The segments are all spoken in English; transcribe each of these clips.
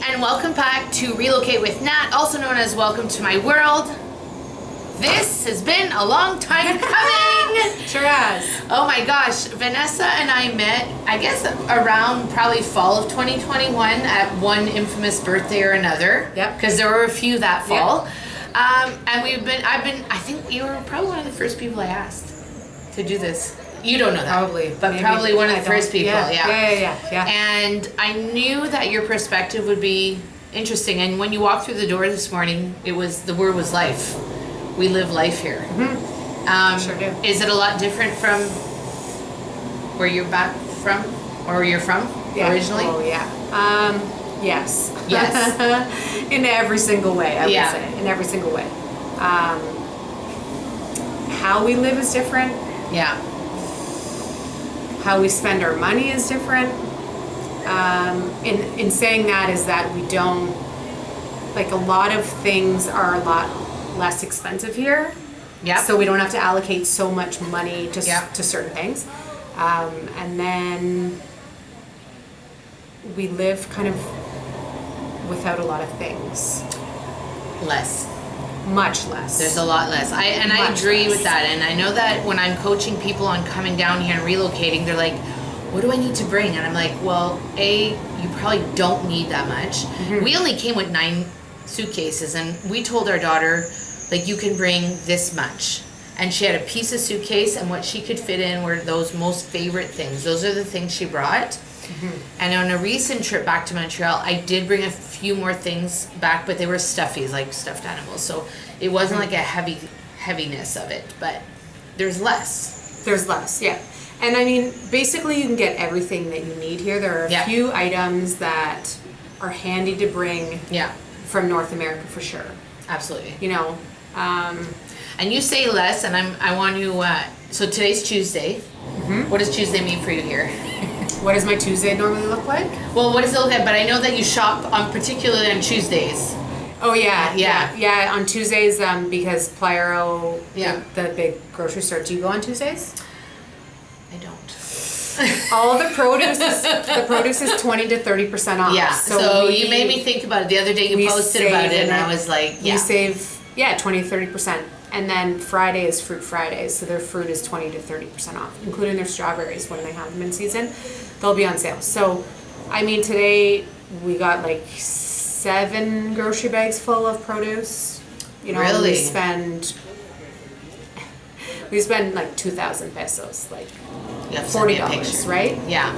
and welcome back to Relocate with Nat, also known as Welcome to My World. This has been a long time coming. Sure has. Oh my gosh, Vanessa and I met, I guess, around probably fall of 2021 at one infamous birthday or another. Yep. Because there were a few that fall. Yep. And I think you were probably one of the first people I asked to do this. You don't know that. Probably. But Maybe. probably one of the first people, Yeah. And I knew that your perspective would be interesting. And when you walked through the door this morning, the word was life. We live life here. Mm-hmm. Sure do. Is it a lot different from where you're back from, or where you're from originally? Oh yeah. Yes. Yes. In every single way, I would say. In every single way. How we live is different. Yeah. How we spend our money is different. In saying that is that we don't, like, a lot of things are a lot less expensive here. Yeah. So we don't have to allocate so much money just Yep. to certain things. And then we live kind of without a lot of things. Less. Much less. There's a lot less. I Much agree less. with that. And I know that when I'm coaching people on coming down here and relocating, they're like, what do I need to bring? And I'm like, well, you probably don't need that much. Mm-hmm. We only came with 9 suitcases, and we told our daughter, like, you can bring this much. And she had a piece of suitcase, and what she could fit in were those most favorite things. Those are the things she brought. Mm-hmm. And on a recent trip back to Montreal, I did bring a few more things back, but they were stuffies, like stuffed animals. So it wasn't like a heaviness of it, but there's less. There's less, yeah. And I mean, basically you can get everything that you need here. There are a few items that are handy to bring from North America for sure. Absolutely. You know, and you say less, and I want you, so today's Tuesday. Mm-hmm. What does Tuesday mean for you here? What does my Tuesday normally look like? Well, what does it look like? But I know that you shop particularly on Tuesdays. Oh yeah. On Tuesdays, because Pliero, the big grocery store. Do you go on Tuesdays? I don't. All the produce is 20 to 30% off. Yeah. So you made me think about it. The other day you posted about it, and I was like, we save 20 to 30%. And then Friday is Fruit Fridays, so their fruit is 20 to 30% off, including their strawberries when they have them in season. They'll be on sale. So, I mean, today we got like 7 grocery bags full of produce. You know, really? we spend like 2,000 pesos, like $40, right? Yeah.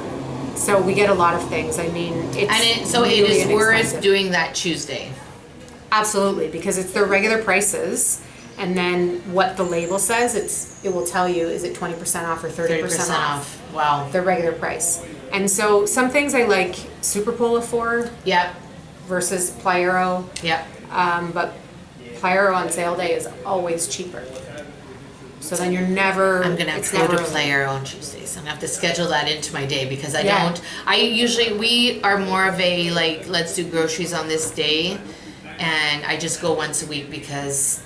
So we get a lot of things. I mean, it's it is worth inexpensive. doing that Tuesday. Absolutely, because it's their regular prices. And then what the label says, it will tell you, is it 20% off or 30% off? Wow. The regular price. And so some things I like Super Pola for. Yep. Versus Pliero. Yep. But Pliero on sale day is always cheaper. So then you're never. I'm gonna have to go to Pliero on Tuesdays. I'm gonna have to schedule that into my day because I don't. We are more of a, like, let's do groceries on this day, and I just go once a week because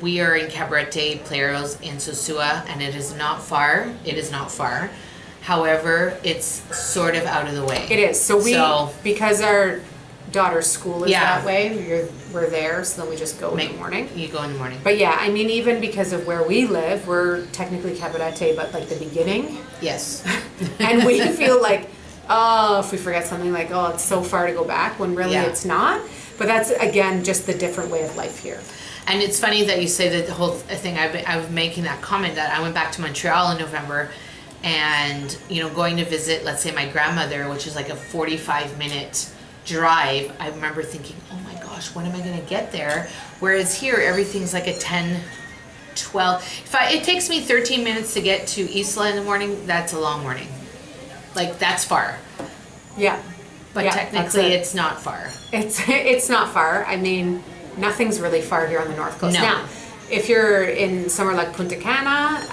we are in Cabarete, Plieros, in Sosua, and it is not far. However, it's sort of out of the way. It is. So because our daughter's school is that way, we're there, so then we just go in the morning. You go in the morning. But yeah, I mean, even because of where we live, we're technically Cabarete, but like the beginning. Yes. And we feel like, if we forget something, like, it's so far to go back, when really it's not. But that's, again, just the different way of life here. And it's funny that you say that the whole thing, I was making that comment that I went back to Montreal in November and, going to visit, let's say, my grandmother, which is like a 45-minute drive. I remember thinking, oh my gosh, when am I going to get there? Whereas here, everything's like a 10, 12. It takes me 13 minutes to get to Isla in the morning, that's a long morning. Like, that's far. Yeah. But technically, it's not far. It's not far. I mean, nothing's really far here on the North Coast. No. Now, if you're in somewhere like Punta Cana,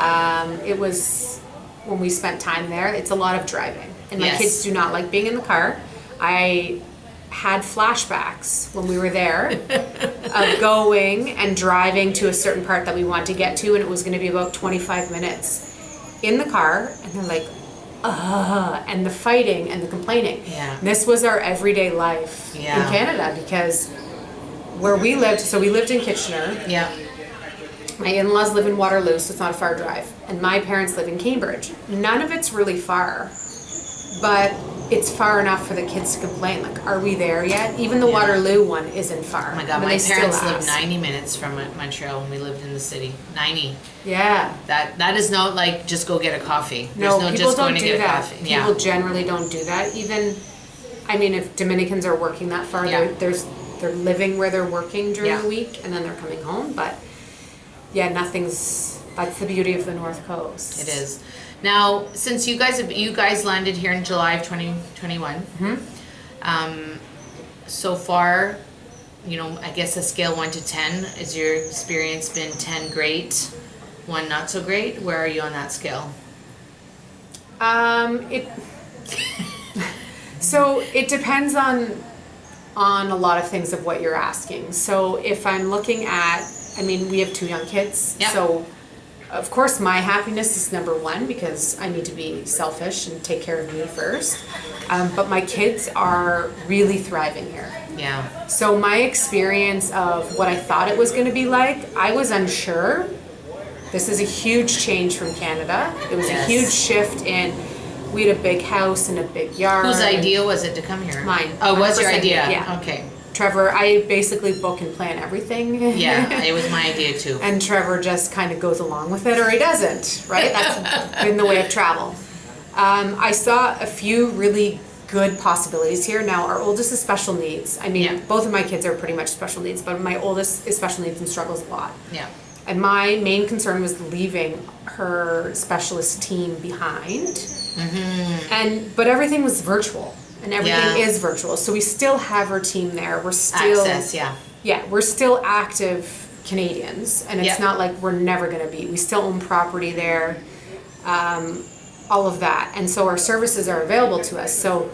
it was, when we spent time there, it's a lot of driving. And my kids do not like being in the car. I had flashbacks when we were there of going and driving to a certain part that we wanted to get to, and it was going to be about 25 minutes in the car, and they're like, and the fighting and the complaining. Yeah. This was our everyday life in Canada, because where we lived, so we lived in Kitchener. Yeah. My in-laws live in Waterloo, so it's not a far drive. And my parents live in Cambridge. None of it's really far, but it's far enough for the kids to complain. Like, are we there yet? Even the Waterloo one isn't far. Oh my God, my parents lived 90 minutes from Montreal when we lived in the city. 90. Yeah. That is not like just go get a coffee. There's No, no people just don't going to do get a that. coffee. People generally don't do that. Even, I mean, if Dominicans are working that far, they're living where they're working during the week, and then they're coming home. But yeah, that's the beauty of the North Coast. It is. Now, since you guys landed here in July of 2021, so far, you know, I guess a scale 1 to 10, has your experience been 10 great, 1 not so great? Where are you on that scale? So it depends on a lot of things of what you're asking. So if I'm looking at, I mean, we have 2 young kids, so of course my happiness is number 1, because I need to be selfish and take care of me first. But my kids are really thriving here. Yeah. So my experience of what I thought it was going to be like, I was unsure. This is a huge change from Canada. It was a huge shift in, we had a big house and a big yard. Whose idea was it to come here? Mine. Oh, was your 100%, idea? yeah. Okay. Trevor, I basically book and plan everything. Yeah, it was my idea too. And Trevor just kind of goes along with it, or he doesn't, right? That's been the way of travel. I saw a few really good possibilities here. Now, our oldest is special needs. I mean, both of my kids are pretty much special needs, but my oldest is special needs and struggles a lot. Yeah. And my main concern was leaving her specialist team behind. But everything was virtual. And everything is virtual. So we still have our team there. We're still Access, we're still active Canadians, and it's not like we're never going to be. We still own property there, all of that. And so our services are available to us. So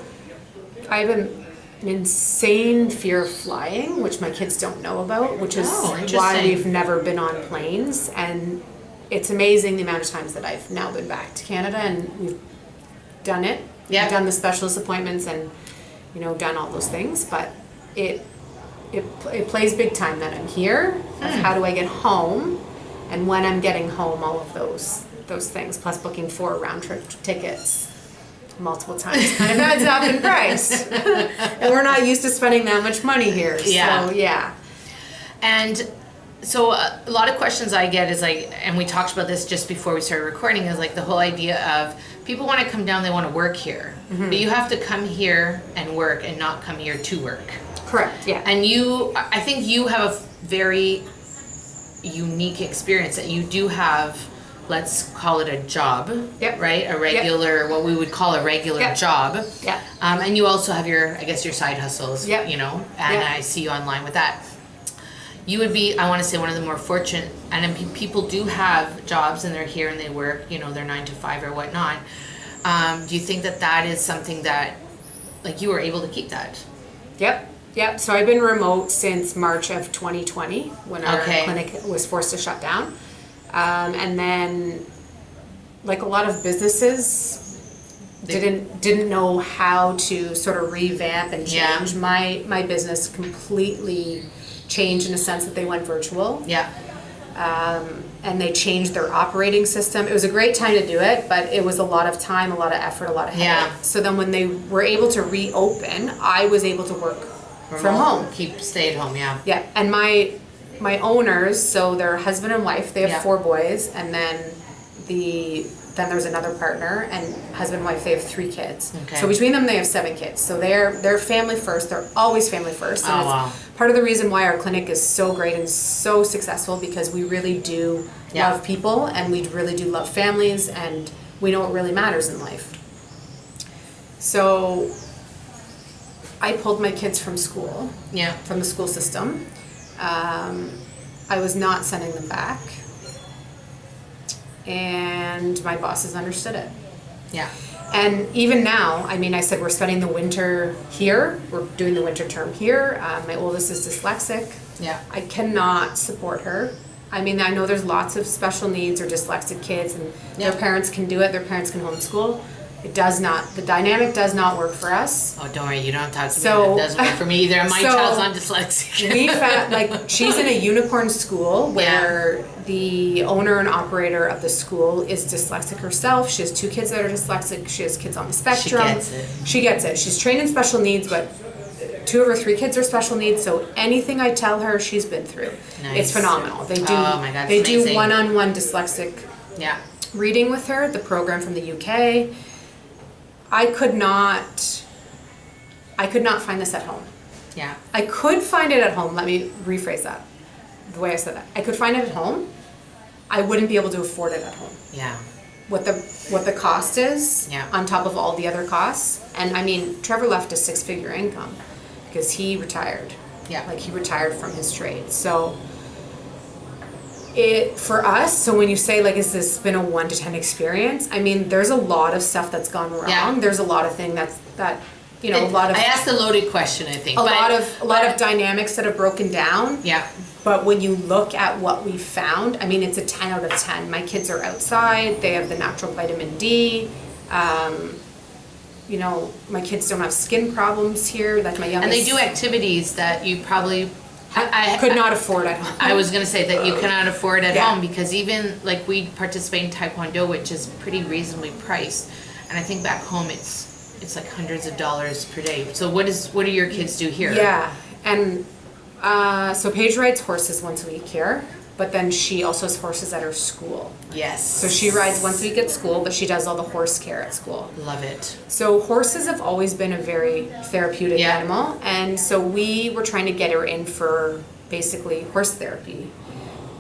I have an insane fear of flying, which my kids don't know about, which is why we've never been on planes. And it's amazing the amount of times that I've now been back to Canada, and we've done it. Yeah. I've done the specialist appointments and, you know, done all those things, but it plays big time that I'm here. Of how do I get home, and when I'm getting home, all of those things, plus booking 4 round trip tickets multiple times kind of adds up in price. And we're not used to spending that much money here. Yeah. So yeah. And so a lot of questions I get is like, and we talked about this just before we started recording, is like the whole idea of people want to come down, they want to work here, but you have to come here and work and not come here to work. Correct, yeah. And I think you have a very unique experience that you do have, let's call it a job, right? A regular, what we would call a regular job. Yeah. And you also have your side hustles, you know, and I see you online with that. You would be, I want to say, one of the more fortunate, and then people do have jobs and they're here and they work, you know, they're 9 to 5 or whatnot. Do you think that is something that, like, you were able to keep that? Yep. So I've been remote since March of 2020 when our clinic was forced to shut down. And then, like a lot of businesses, didn't know how to sort of revamp and change. My business completely changed in a sense that they went virtual. And they changed their operating system. It was a great time to do it, but it was a lot of time, a lot of effort, a lot of headache. So then when they were able to reopen, I was able to work from home. Stay at home, Yeah, and my owners, so they're husband and wife, they have 4 boys, and then there's another partner, and husband and wife, they have 3 kids. So between them they have 7 kids. So they're family first, they're always family first. And it's part of the reason why our clinic is so great and so successful, because we really do love people, and we really do love families, and we know what really matters in life. So I pulled my kids from school, from the school system. I was not sending them back, and my bosses understood it. And even now, I mean, I said we're spending the winter here, we're doing the winter term here. My oldest is dyslexic. I cannot support her. I mean, I know there's lots of special needs or dyslexic kids, and their parents can do it, their parents can homeschool. It does not. The dynamic does not work for us. Oh, don't worry, you don't have to talk to So- me. It doesn't work for me either. My so child's on dyslexic. We found, like, she's in a unicorn school where the owner and operator of the school is dyslexic herself. She has 2 kids that are dyslexic. She has kids on the spectrum. gets it. She gets it. She's trained in special needs, but 2 of her 3 kids are special needs. So anything I tell her, she's been through. Nice. It's phenomenal. They do. Oh my God, they it's do amazing. one-on-one dyslexic Yeah. reading with her. The program from the UK. I could not find this at home. Yeah. I could find it at home. Let me rephrase that. The way I said that. I could find it at home. I wouldn't be able to afford it at home. Yeah. What the cost is Yeah. on top of all the other costs. And I mean, Trevor left a 6-figure income because he retired. Yeah. Like he retired from his trade. So it for us, so when you say like, is this been a 1 to 10 experience? I mean, there's a lot of stuff that's gone wrong. Yeah. There's a lot of things that you know, a lot of I asked a loaded question, I think. a lot of dynamics that have broken down. Yeah. But when you look at what we found, I mean, it's a 10 out of 10. My kids are outside. They have the natural vitamin D. You know, my kids don't have skin problems here. Like my youngest. And they do activities that you probably could not afford at home. I was gonna say that you cannot afford at Yeah. home because even like we participate in Taekwondo, which is pretty reasonably priced, and I think back home it's like hundreds of dollars per day. So what do your kids do here? Yeah, and so Paige rides horses once a week here, but then she also has horses at her school. Yes. So she rides once a week at school, but she does all the horse care at school. Love it. So horses have always been a very therapeutic Yeah. animal, and so we were trying to get her in for basically horse therapy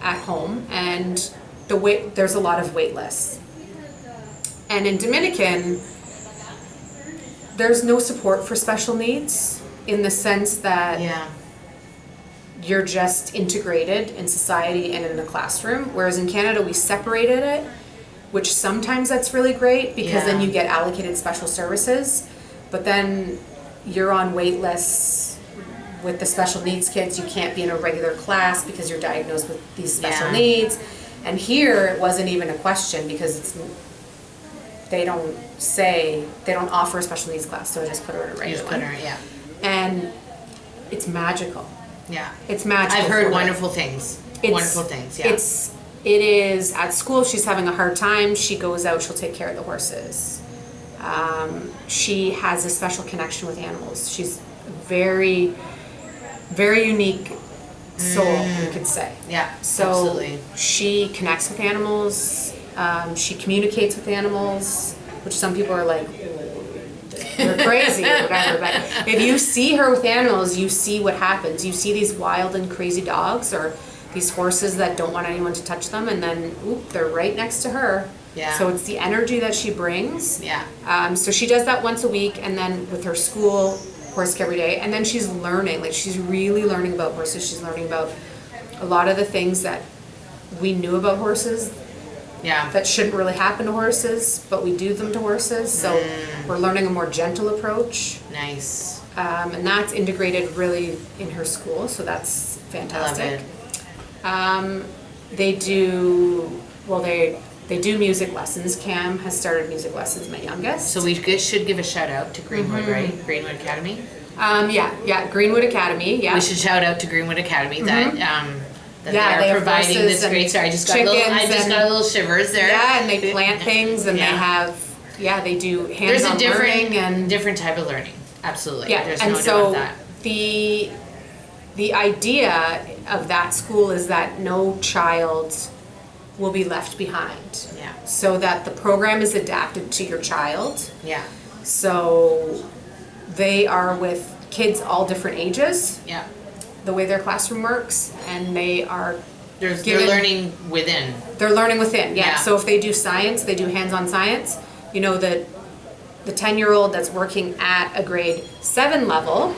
at home, and there's a lot of wait lists. And in Dominican, there's no support for special needs in the sense that Yeah. you're just integrated in society and in the classroom, whereas in Canada we separated it, which sometimes that's really great because then Yeah. you get allocated special services, but then you're on wait lists with the special needs kids. You can't be in a regular class because you're diagnosed with these special Yeah. needs. And here it wasn't even a question because they don't offer a special needs class, so I just put her in a You regular just put one. her, yeah. And it's magical. Yeah. It's magical. I've for heard her. wonderful things. Wonderful things, yeah. It is at school. She's having a hard time. She goes out. She'll take care of the horses. She has a special connection with animals. She's very, very unique soul, you could say. Yeah, So absolutely. she connects with animals. She communicates with animals, which some people are like, you're crazy or whatever. But if you see her with animals, you see what happens. You see these wild and crazy dogs or these horses that don't want anyone to touch them, and then they're right next to her. Yeah. So it's the energy that she brings. Yeah. So she does that once a week, and then with her school, horse care every day, and then she's learning. Like she's really learning about horses. She's learning about a lot of the things that we knew about horses Yeah. that shouldn't really happen to horses, but we do them to horses. So we're learning a more gentle approach, Nice. and that's integrated really in her school. So that's fantastic. They do they do music lessons. Cam has started music lessons, my youngest. So we should give a shout out to Greenwood, right? Greenwood Academy. Greenwood Academy. Yeah. We should shout out to Greenwood Academy that Yeah, they are they have providing horses this great and story. I just got a little shivers there. Yeah, and they plant things, and Yeah. they have they do There's hands-on a learning and different type of learning. Absolutely. yeah, There's and no doubt so about that. the idea of that school is that no child will be left behind. Yeah. So that the program is adapted to your child. Yeah. So they are with kids all different ages, Yeah. the way their classroom works, and they're They're learning within. They're learning within, yeah. Yeah. So if they do science, they do hands-on science. You know, the 10-year-old that's working at a grade 7 level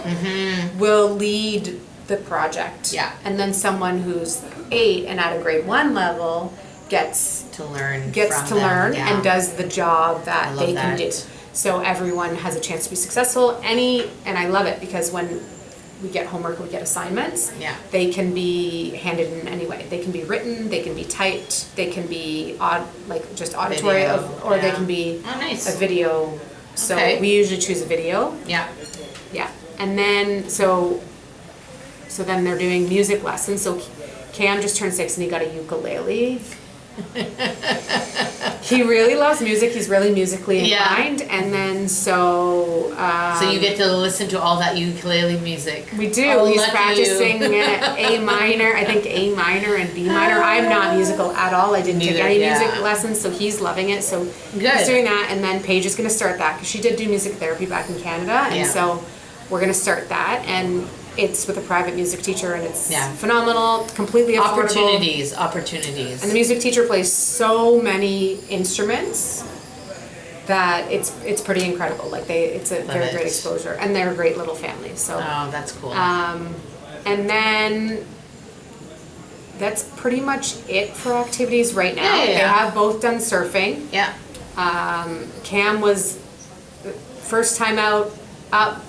will lead the project. Yeah. And then someone who's 8 and at a grade 1 level gets To learn. to from them. learn Yeah. and does the job I that love they can that. do. So everyone has a chance to be successful. And I love it because when we get homework, we get assignments. Yeah. They can be handed in any way. They can be written, they can be typed, they can be just auditory, Video, or they yeah. can be Oh, nice. a video. So Okay. we usually choose a video. Yeah. Yeah. And then, so then they're doing music lessons. So Cam just turned 6 and he got a ukulele. He really loves music. He's really musically Yeah. inclined. And then so So you get to listen to all that ukulele music. we do. Oh, He's lucky practicing you. A minor, I think A minor and B minor. I'm not musical at all. I didn't take Neither, any yeah. music lessons, so he's loving it. So Good. he's doing that, and then Paige is going to start that because she did do music therapy back in Canada, and Yeah. so we're going to start that, and it's with a private music teacher, and it's Yeah. phenomenal, completely affordable. Opportunities. And the music teacher plays so many instruments that it's pretty incredible. Like it's a very it. great exposure, and they're a great little family. So. Oh, that's cool. And then that's pretty much it for activities right now. Yeah. They have both done surfing. Yeah. Cam was first time out, up,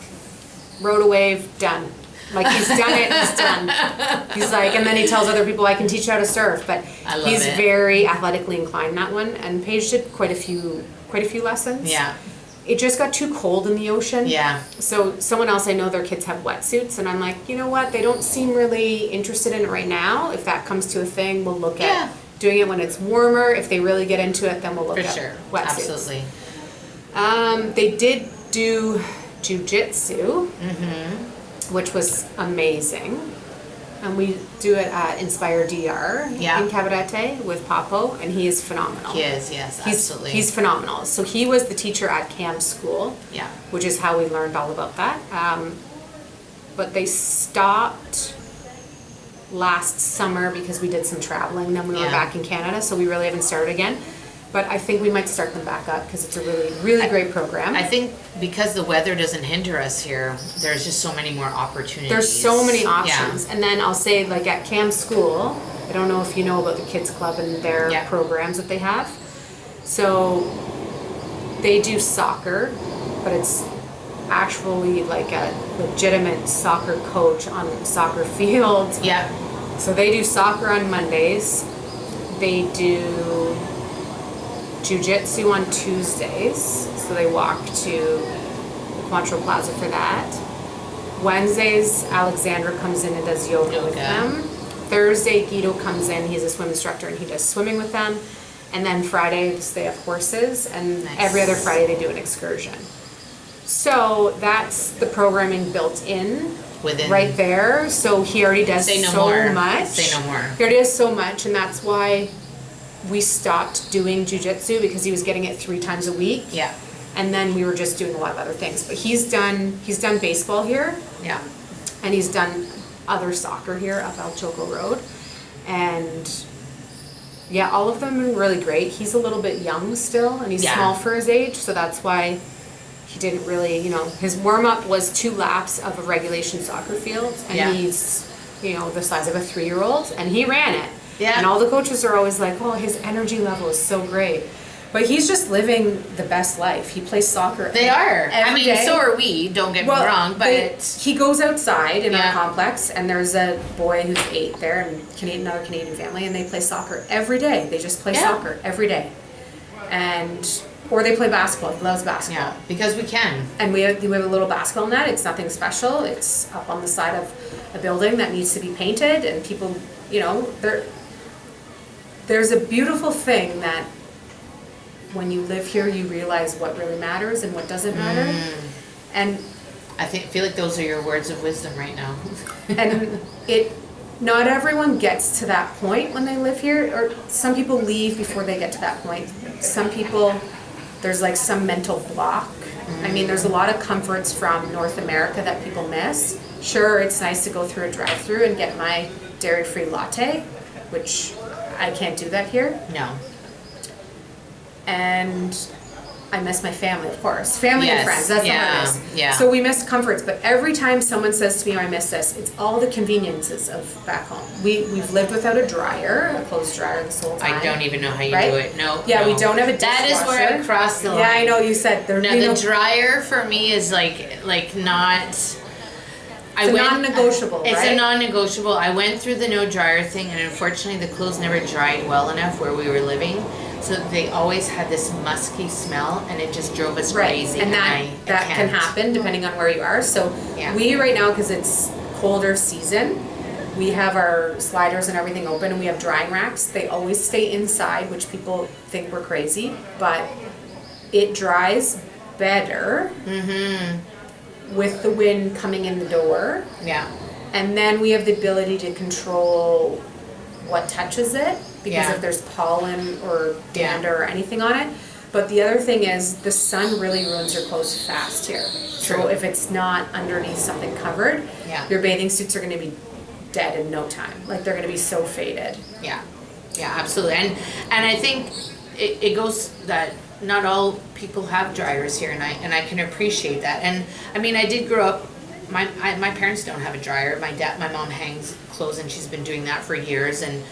rode a wave, done. Like he's done it, he's done. He's like, and then he tells other people, I can teach you how to surf. But I love he's it. very athletically inclined in that one. And Paige did quite a few lessons. Yeah. It just got too cold in the ocean. Yeah. So someone else I know, their kids have wetsuits, and I'm like, you know what? They don't seem really interested in it right now. If that comes to a thing, we'll look Yeah. at doing it when it's warmer. If they really get into it, then we'll look For at sure. wetsuits. Absolutely. They did do jujitsu, which was amazing. And we do it at Inspire DR Yeah. in Cabarete with Papo, and he is phenomenal. He is, yes, absolutely. He's phenomenal. So he was the teacher at Cam's school, Yeah. which is how we learned all about that. But they stopped last summer because we did some traveling. Then we were Yeah. back in Canada, so we really haven't started again. But I think we might start them back up because it's a really, really great program. I think because the weather doesn't hinder us here, there's just so many more opportunities. There's so many Yeah. options. And then I'll say, like at Cam's school, I don't know if you know about the kids club and their Yeah. programs that they have. So they do soccer, but it's actually like a legitimate soccer coach on a soccer field. Yeah. So they do soccer on Mondays. They do jiu-jitsu on Tuesdays. So they walk to the Quantro Plaza for that. Wednesdays, Alexandra comes in and does yoga with Yoga. them. Thursday, Guido comes in. He's a swim instructor and he does swimming with them. And then Fridays, they have horses. And Nice. every other Friday, they do an excursion. So that's the programming built in Within. right there. So he already does Say no so more. much. Say no more. He already does so much, and that's why we stopped doing jujitsu because he was getting it 3 times a week. Yeah. And then we were just doing a lot of other things. But he's done baseball here, Yeah. and he's done other soccer here up El Choco Road. And yeah, all of them have been really great. He's a little bit young still, and he's Yeah. small for his age, so that's why he didn't really, his warm-up was 2 laps of a regulation soccer field, and Yeah. he's, the size of a 3-year-old, and he ran it. Yeah. And all the coaches are always like, oh, his energy level is so great. But he's just living the best life. He plays soccer. They are. I every mean, day. so are we, don't get me wrong, but He goes outside in Yeah. our complex, and there's a boy who's 8 there, and another Canadian family, and they play soccer every day. They just play Yeah. soccer every day. Or they play basketball. He loves basketball. yeah, because we can. And we have a little basketball net. It's nothing special. It's up on the side of a building that needs to be painted, and people, there's a beautiful thing that when you live here, you realize what really matters and what doesn't matter. And I feel like those are your words of wisdom right now. and not everyone gets to that point when they live here, or some people leave before they get to that point. Some people, there's like some mental block. I mean, there's a lot of comforts from North America that people miss. Sure, it's nice to go through a drive-through and get my dairy-free latte, which I can't do that here. No. And I miss my family, of course. Family Yes, and friends, that's yeah, what it is. yeah. So we miss comforts, but every time someone says to me, oh, I miss this, it's all the conveniences of back home. We've lived without a dryer, a clothes dryer this whole time. I don't even know how you Right? do it. No. Yeah, no. we don't have a dishwasher. That is where I cross the line. Yeah, I know, you said there. No, the dryer for me is like not. It's a non-negotiable, It's right? a non-negotiable. I went through the no dryer thing, and unfortunately the clothes never dried well enough where we were living. So they always had this musky smell, and it just drove us crazy. And that I can can't. happen depending on where you are. So Yeah. we right now, because it's colder season, we have our sliders and everything open, and we have drying racks. They always stay inside, which people think we're crazy, but it dries better with the wind coming in the door. Yeah. And then we have the ability to control what touches it, because Yeah. if there's pollen or Yeah. dander or anything on it. But the other thing is, the sun really ruins your clothes fast here. True. So if it's not underneath something covered, Yeah. your bathing suits are gonna be dead in no time. Like, they're gonna be so faded. Yeah, yeah, absolutely. And I think it goes that not all people have dryers here, and I can appreciate that. And I mean, I did grow up. My parents don't have a dryer. My mom hangs clothes, and she's been doing that for years. And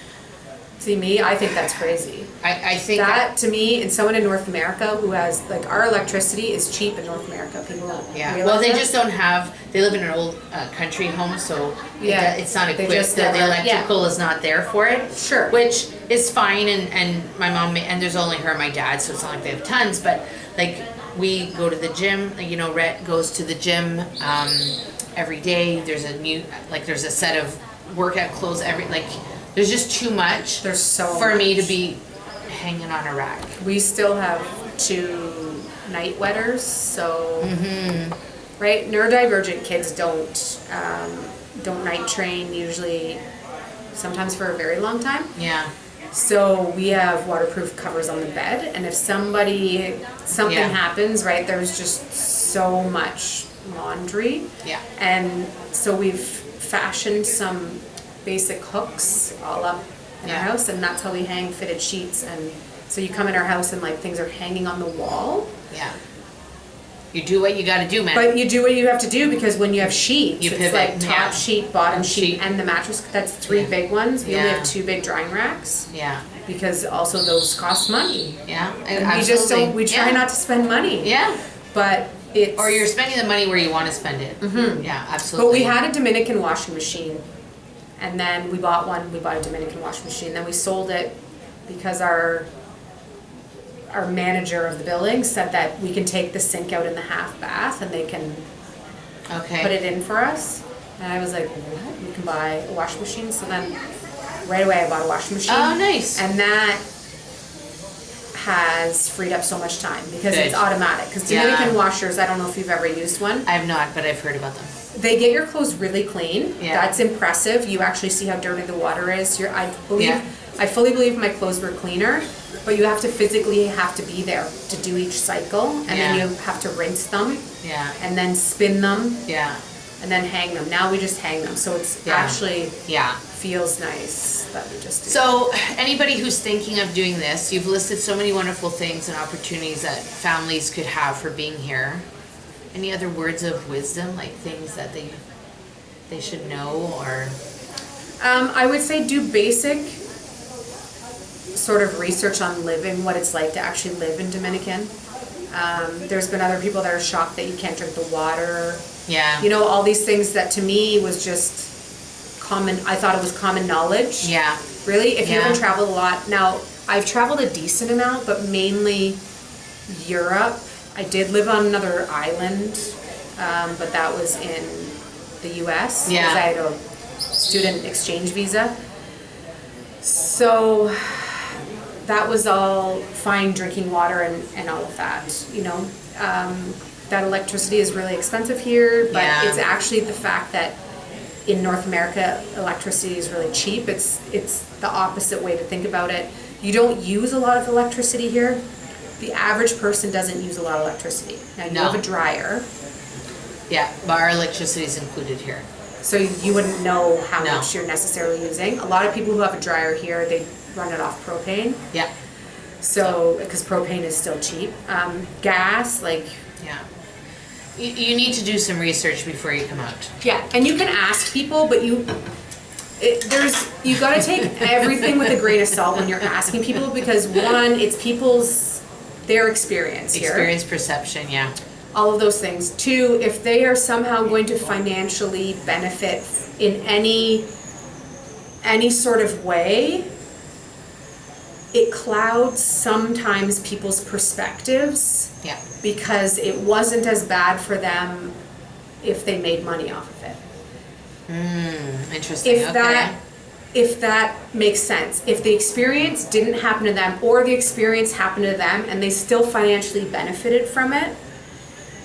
See, me, I think that's crazy. I think That, to me, and someone in North America who has, like, our electricity is cheap in North America. People don't yeah. realize Well, they that. just don't have. They live in an old country home, so Yeah. it's not They equipped. just The never- electrical is not there for it. Sure. Which is fine, and my mom, and there's only her and my dad, so it's not like they have tons, but like we go to the gym, you know, Rhett goes to the gym every day. There's a set of workout clothes there's just too much There's so for me to much. be hanging on a rack. We still have 2 night wetters, so right, neurodivergent kids don't night train usually, sometimes for a very long time. Yeah, So we have waterproof covers on the bed, and if something Yeah. happens, right, there's just so much laundry. yeah, And so we've fashioned some basic hooks all up in our Yeah. house, and that's how we hang fitted sheets. And so you come in our house and, like, things are hanging on the wall. yeah. You do what you gotta do, man. But you do what you have to do, because when you have sheets, You it's pivot, like top yeah. sheet, bottom sheet, Sheet. and the mattress. That's 3 Yeah. big ones. We only Yeah. have 2 big drying racks, yeah, because also those cost money. yeah. And we just don't. We try Yeah. not to spend money. Yeah. But it's. Or you're spending the money where you want to spend it. Yeah, absolutely. But we had a Dominican washing machine, and then we bought a Dominican washing machine. Then we sold it because our manager of the building said that we can take the sink out in the half bath and they can Okay. put it in for us. And I was like, what? We can buy a washing machine? So then right away I bought a washing machine. Oh, nice. And that has freed up so much time because Good. it's automatic. Because Yeah. Dominican washers, I don't know if you've ever used one. I have not, but I've heard about them. They get your clothes really clean. Yeah. That's impressive. You actually see how dirty the water is. Yeah. I fully believe my clothes were cleaner, but you have to physically have to be there to do each cycle, and then Yeah. you have to rinse them, Yeah. and then spin them, Yeah. and then hang them. Now we just hang them, so it's Yeah. actually Yeah. feels nice that we just do. So, anybody who's thinking of doing this, you've listed so many wonderful things and opportunities that families could have for being here. Any other words of wisdom, like things that they should know, or? I would say do basic sort of research on living, what it's like to actually live in Dominican. There's been other people that are shocked that you can't drink the water. Yeah. You know, all these things that to me was just common, I thought it was common knowledge. Yeah. Really, if you Yeah. haven't traveled a lot. Now, I've traveled a decent amount, but mainly Europe. I did live on another island, but that was in the US. Yeah. Because I had a student exchange visa. So that was all fine, drinking water and all of that, you know. That electricity is really expensive here, but Yeah. it's actually the fact that in North America, electricity is really cheap. It's the opposite way to think about it. You don't use a lot of electricity here. The average person doesn't use a lot of electricity. Now, you No. have a dryer, Yeah, but our electricity is included here. so you wouldn't know how No. much you're necessarily using. A lot of people who have a dryer here, they run it off propane. Yeah. So, because propane is still cheap. Gas, like, Yeah. You need to do some research before you come out. yeah, and you can ask people, but you gotta take everything with a grain of salt when you're asking people, because one, it's their experience here. Experience, perception, yeah. all of those things. Two, if they are somehow going to financially benefit in any sort of way, it clouds sometimes people's perspectives. Yeah. Because it wasn't as bad for them if they made money off of it. Interesting. If that makes sense. If the experience didn't happen to them, or the experience happened to them and they still financially benefited from it,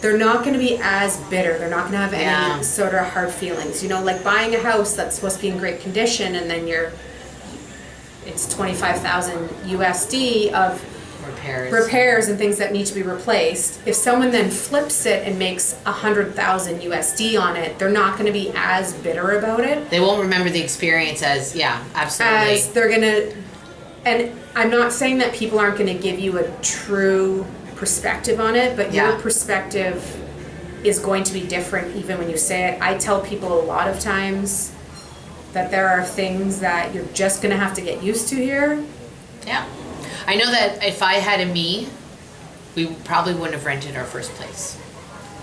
they're not going to be as bitter. They're not going to have any sort of hard feelings. You know, like buying a house that's supposed to be in great condition, and then it's 25,000 USD of repairs and things that need to be replaced. If someone then flips it and makes 100,000 USD on it, they're not going to be as bitter about it. They won't remember the experience as, absolutely. As they're going to, and I'm not saying that people aren't going to give you a true perspective on it, but your perspective is going to be different even when you say it. I tell people a lot of times that there are things that you're just going to have to get used to here. Yeah. I know that if I had we probably wouldn't have rented our first place.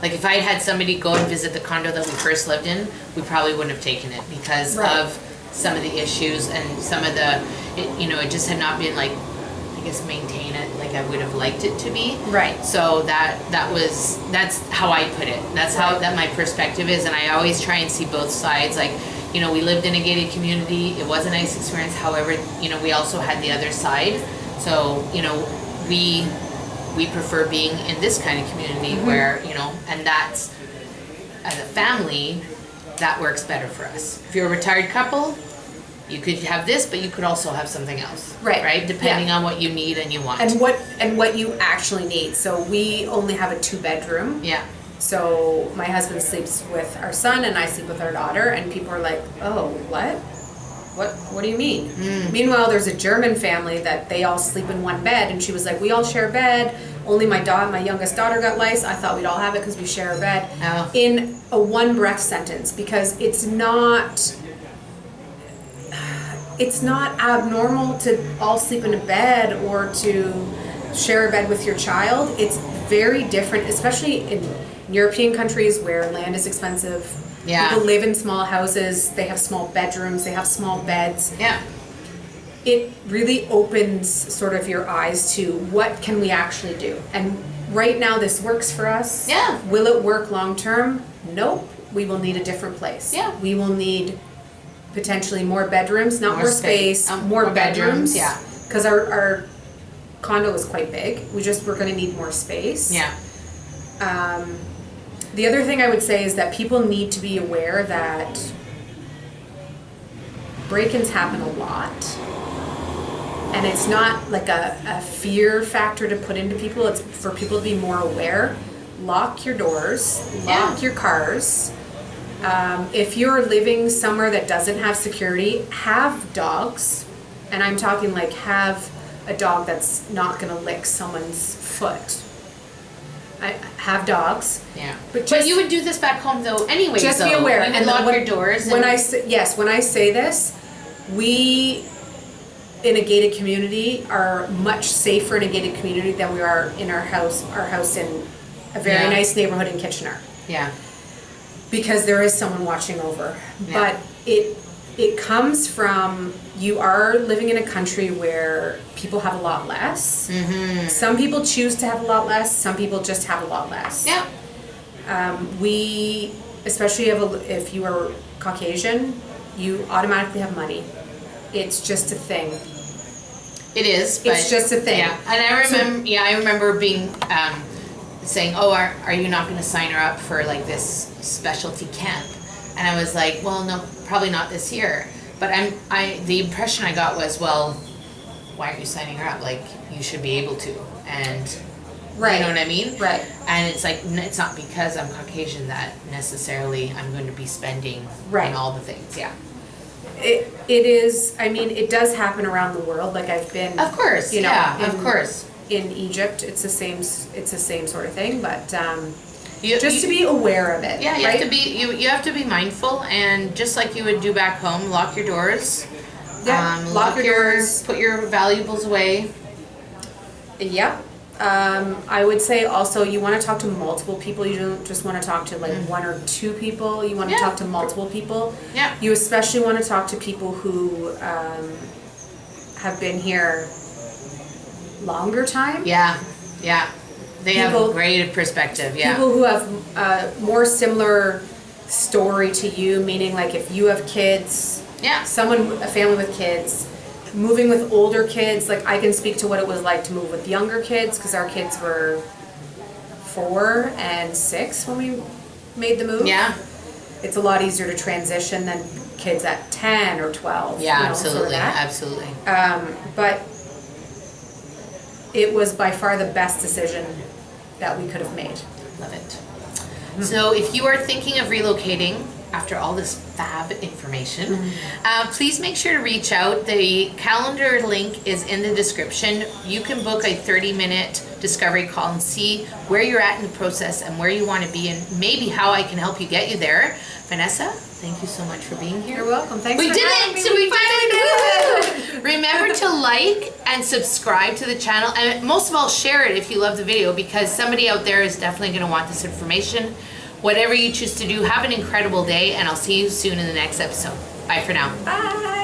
Like if I had somebody go and visit the condo that we first lived in, we probably wouldn't have taken it because of some of the issues and some of it just had not been like, I guess, maintain it like I would have liked it to be. Right. So that's how I put it. That's how my perspective is, and I always try and see both sides. Like, we lived in a gated community. It was a nice experience. However, we also had the other side. So, we prefer being in this kind of community where, and that's, as a family, that works better for us. If you're a retired couple, you could have this, but you could also have something else. Right? Depending on what you need and you want. And what you actually need. So we only have a 2-bedroom. Yeah. So my husband sleeps with our son and I sleep with our daughter, and people are like, oh, what? What do you mean? Meanwhile, there's a German family that they all sleep in one bed, and she was like, we all share a bed. Only my youngest daughter got lice. I thought we'd all have it because we share a bed. Oh. In a one breath sentence, because it's not abnormal to all sleep in a bed or to share a bed with your child. It's very different, especially in European countries where land is expensive. Yeah. People live in small houses, they have small bedrooms, they have small beds. Yeah. It really opens sort of your eyes to what can we actually do. And right now this works for us. Yeah. Will it work long term? Nope. We will need a different place. Yeah. We will need potentially more bedrooms, not more space, more bedrooms. Yeah. Because our condo is quite big. We're going to need more space. Yeah. The other thing I would say is that people need to be aware that break-ins happen a lot. And it's not like a fear factor to put into people. It's for people to be more aware. Lock your doors. Lock your cars. If you're living somewhere that doesn't have security, have dogs. And I'm talking like have a dog that's not going to lick someone's foot. I have dogs. Yeah. But you would do this back home though anyway. Just be aware. You would lock your doors. When I say this, we in a gated community are much safer in a gated community than we are in our house in a very nice neighborhood in Kitchener. Yeah. Because there is someone watching over. Yeah. But it comes from you are living in a country where people have a lot less. Mm-hmm. Some people choose to have a lot less. Some people just have a lot less. Yeah. We, especially if you are Caucasian, you automatically have money. It's just a thing. It is. But it's just a thing. Yeah. And I remember being saying, "Oh, are you not going to sign her up for like this specialty camp?" And I was like, "Well, no, probably not this year." But the impression I got was, well, why aren't you signing her up? Like, you should be able to. And you know what I mean? Right. And it's like, it's not because I'm Caucasian that necessarily I'm going to be spending on all the things. Yeah. It is, I mean, it does happen around the world. Like I've been. Of course. Of course. In Egypt, it's the same sort of thing, but to be aware of it. Yeah, you have to be you have to be mindful, and just like you would do back home, lock your doors. Yeah, lock your doors. Put your valuables away. Yep. I would say also you want to talk to multiple people. You don't just want to talk to like one or two people. You want to Yeah. talk to multiple people. Yeah. You especially want to talk to people who have been here longer time. Yeah, yeah. They have People- a great perspective, yeah. People who have more similar story to you, meaning like if you have kids, Yeah. a family with kids, moving with older kids, like I can speak to what it was like to move with younger kids because our kids were 4 and 6 when we made the move. Yeah, It's a lot easier to transition than kids at 10 or 12. yeah, you know, sort of absolutely, that. absolutely. But it was by far the best decision that we could have made. Love it. So if you are thinking of relocating after all this fab information, please make sure to reach out. The calendar link is in the description. You can book a 30-minute discovery call and see where you're at in the process and where you want to be and maybe how I can help you get you there. Vanessa, thank you so much for being here. You're welcome. Thanks We for did having it! me. We finally did it! Remember to like and subscribe to the channel, and most of all, share it if you love the video, because somebody out there is definitely going to want this information. Whatever you choose to do, have an incredible day, and I'll see you soon in the next episode. Bye for now. Bye.